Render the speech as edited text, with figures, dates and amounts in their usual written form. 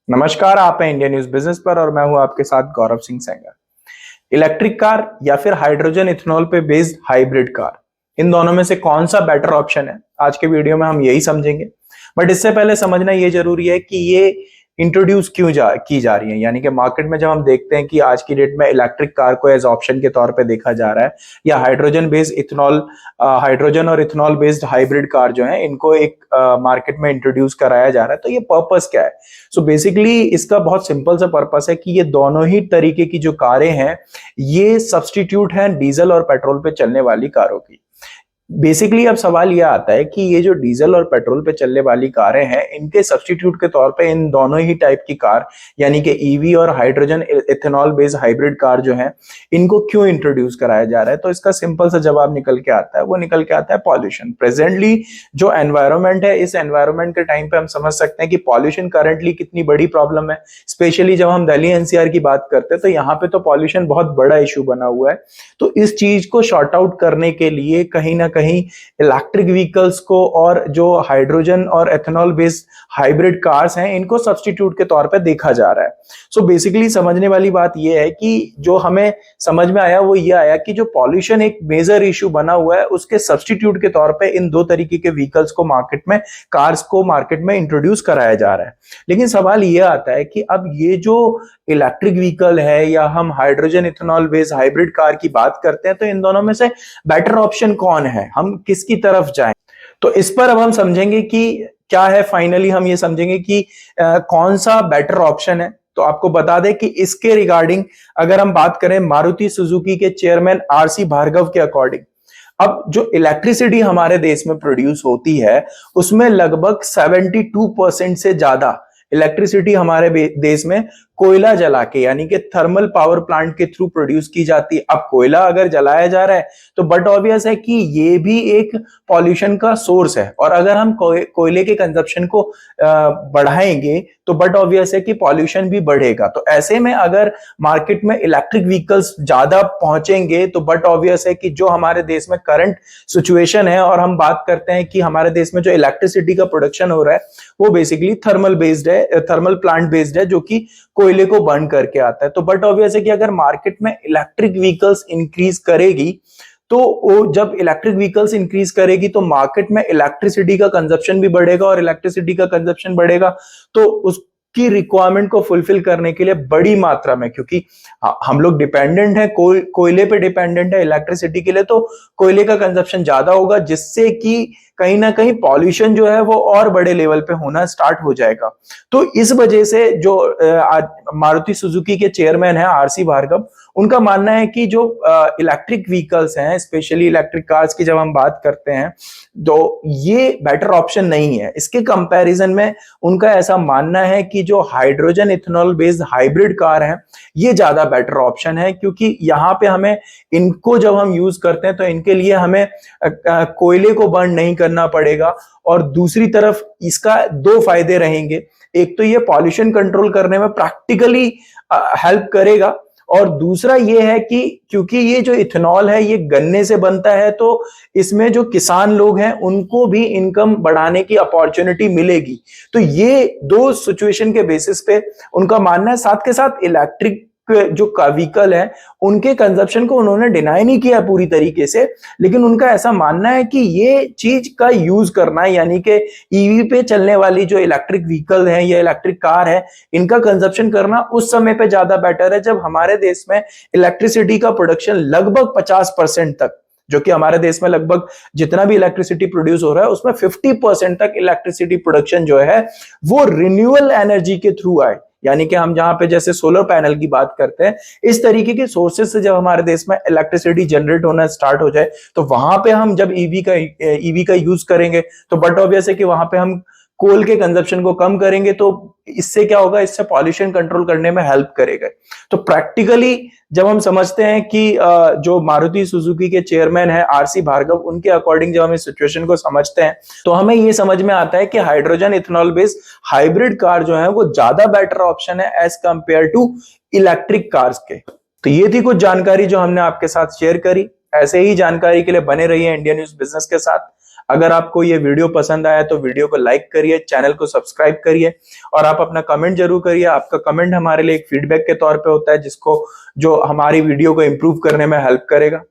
नमस्कार, आप हैं इंडिया न्यूज बिजनेस पर और मैं हूं आपके साथ गौरव सिंह सेंगर। इलेक्ट्रिक कार या फिर हाइड्रोजन इथेनॉल पे बेस्ड हाइब्रिड कार, इन दोनों में से कौन सा बेटर ऑप्शन है, आज के वीडियो में हम यही समझेंगे। बट इससे पहले समझना ये जरूरी है कि ये इंट्रोड्यूस क्यों की जा रही है, यानी कि मार्केट में जब हम देखते हैं कि आज की डेट में इलेक्ट्रिक कार को एज ऑप्शन के तौर पे देखा जा रहा है या हाइड्रोजन बेस्ड इथेनॉल, हाइड्रोजन और इथेनॉल बेस्ड हाइब्रिड कार जो है इनको एक मार्केट में इंट्रोड्यूस कराया जा रहा है, तो ये पर्पस क्या है? सो बेसिकली इसका बहुत सिंपल सा पर्पस है कि ये दोनों ही तरीके की जो कारें हैं ये सब्स्टिट्यूट हैं डीजल और पेट्रोल पे चलने वाली कारों की। बेसिकली अब सवाल यह आता है कि ये जो डीजल और पेट्रोल पे चलने वाली कारें हैं इनके सब्स्टिट्यूट के तौर पे इन दोनों ही टाइप की कार यानी कि ईवी और hydrogen ethanol based hybrid car जो है इनको क्यों इंट्रोड्यूस कराया जा रहा है। तो इसका सिंपल सा जवाब निकल के आता है, वो निकल के आता है पॉल्यूशन। प्रेजेंटली जो एनवायरमेंट है, इस एनवायरमेंट के टाइम पे हम समझ सकते हैं कि पॉल्यूशन करंटली कितनी बड़ी प्रॉब्लम है। स्पेशली जब हम दिल्ली एनसीआर की बात करते हैं तो यहाँ पे तो पॉल्यूशन बहुत बड़ा इशू बना हुआ है। तो इस चीज को शॉर्ट आउट करने के लिए कहीं ना कहीं इलेक्ट्रिक व्हीकल्स को और जो हाइड्रोजन और एथेनॉल बेस्ड हाइब्रिड कार्स हैं इनको सब्स्टिट्यूट के तौर पे देखा जा रहा है। सो बेसिकली समझने वाली बात यह है कि जो हमें समझ में आया वो ये आया कि जो पॉल्यूशन एक मेजर इशू बना हुआ है उसके सब्स्टिट्यूट के तौर पे इन दो तरीके के व्हीकल्स को मार्केट में, कार्स को मार्केट में इंट्रोड्यूस कराया जा रहा है। लेकिन सवाल ये आता है कि अब ये जो इलेक्ट्रिक व्हीकल है या हम hydrogen ethanol based hybrid car की बात करते हैं तो इन दोनों में से बेटर ऑप्शन कौन है, हम किसकी तरफ जाएं? तो इस पर अब हम समझेंगे कि क्या है। फाइनली हम ये समझेंगे कि कौन सा बेटर ऑप्शन है। तो आपको बता दें कि इसके रिगार्डिंग अगर हम बात करें मारुति सुजुकी के चेयरमैन आरसी भार्गव के अकॉर्डिंग, अब जो इलेक्ट्रिसिटी हमारे देश में प्रोड्यूस होती है उसमें लगभग 72% से ज्यादा इलेक्ट्रिसिटी हमारे देश में कोयला जला के यानी कि थर्मल पावर प्लांट के थ्रू प्रोड्यूस की जाती है। अब कोयला अगर जलाया जा रहा है तो बट ऑब्वियस है कि ये भी एक पॉल्यूशन का सोर्स है और अगर हम कोयले के कंजप्शन को बढ़ाएंगे तो बट ऑब्वियस है कि पॉल्यूशन भी बढ़ेगा। तो ऐसे में अगर मार्केट में इलेक्ट्रिक व्हीकल्स ज्यादा पहुंचेंगे तो बट ऑब्वियस है कि जो हमारे देश में करंट सिचुएशन है और हम बात करते हैं कि हमारे देश में जो इलेक्ट्रिसिटी का प्रोडक्शन हो रहा है वो बेसिकली थर्मल बेस्ड है, थर्मल प्लांट बेस्ड है जो कि कोयले को बर्न करके आता है। तो बट ऑब्वियस है कि अगर मार्केट में इलेक्ट्रिक व्हीकल्स इंक्रीज करेगी तो वो जब इलेक्ट्रिक व्हीकल्स इंक्रीज करेगी तो मार्केट में इलेक्ट्रिसिटी का कंजप्शन भी बढ़ेगा और इलेक्ट्रिसिटी का कंजप्शन बढ़ेगा तो उसकी रिक्वायरमेंट को फुलफिल करने के लिए बड़ी मात्रा में, क्योंकि हम लोग डिपेंडेंट है कोयले पे डिपेंडेंट है इलेक्ट्रिसिटी के लिए, तो कोयले का कंजप्शन ज्यादा होगा जिससे कि कहीं ना कहीं पॉल्यूशन जो है वो और बड़े लेवल पे होना स्टार्ट हो जाएगा। तो इस वजह से जो मारुति सुजुकी के चेयरमैन है आरसी भार्गव, उनका मानना है कि जो इलेक्ट्रिक व्हीकल्स हैं, स्पेशली इलेक्ट्रिक कार्स की जब हम बात करते हैं तो ये बेटर ऑप्शन नहीं है। इसके कंपैरिजन में उनका ऐसा मानना है कि जो hydrogen ethanol based hybrid car है ये ज्यादा बेटर ऑप्शन है, क्योंकि यहाँ पे हमें इनको जब हम यूज करते हैं तो इनके लिए हमें कोयले को बर्न नहीं करना पड़ेगा और दूसरी तरफ इसका दो फायदे रहेंगे। एक तो ये पॉल्यूशन कंट्रोल करने में प्रैक्टिकली हेल्प करेगा और दूसरा ये है कि क्योंकि ये जो इथेनॉल है ये गन्ने से बनता है तो इसमें जो किसान लोग हैं उनको भी इनकम बढ़ाने की अपॉर्चुनिटी मिलेगी। तो ये दो सिचुएशन के बेसिस पे उनका मानना है। साथ के साथ इलेक्ट्रिक जो व्हीकल है उनके कंजप्शन को उन्होंने डिनाई नहीं किया पूरी तरीके से, लेकिन उनका ऐसा मानना है कि ये चीज का यूज करना यानी कि ईवी पे चलने वाली जो इलेक्ट्रिक व्हीकल है या इलेक्ट्रिक कार है इनका कंजप्शन करना उस समय पे ज्यादा बेटर है जब हमारे देश में इलेक्ट्रिसिटी का प्रोडक्शन लगभग 50% तक, जो कि हमारे देश में लगभग जितना भी इलेक्ट्रिसिटी प्रोड्यूस हो रहा है उसमें 50% तक इलेक्ट्रिसिटी प्रोडक्शन जो है वो रिन्यूएबल एनर्जी के थ्रू आए। यानी कि हम जहां पे जैसे सोलर पैनल की बात करते हैं इस तरीके के सोर्सेस से जब हमारे देश में इलेक्ट्रिसिटी जनरेट होना स्टार्ट हो जाए तो वहां पे हम जब ईवी का यूज करेंगे तो बट ऑब्वियस है कि वहां पे हम कोल के कंजप्शन को कम करेंगे तो इससे क्या होगा, इससे पॉल्यूशन कंट्रोल करने में हेल्प करेगा। तो प्रैक्टिकली जब हम समझते हैं कि जो मारुति सुजुकी के चेयरमैन है आरसी भार्गव, उनके अकॉर्डिंग जब हम इस सिचुएशन को समझते हैं तो हमें ये समझ में आता है कि hydrogen ethanol based hybrid car जो है वो ज्यादा बेटर ऑप्शन है as compare to electric cars के। तो ये थी कुछ जानकारी जो हमने आपके साथ शेयर करी। ऐसे ही जानकारी के लिए बने रहिए इंडिया न्यूज बिजनेस के साथ। अगर आपको ये वीडियो पसंद आया तो वीडियो को लाइक करिए, चैनल को सब्सक्राइब करिए और आप अपना कमेंट जरूर करिए। आपका कमेंट हमारे लिए एक फीडबैक के तौर पे होता है, जो हमारी वीडियो को इंप्रूव करने में हेल्प करेगा।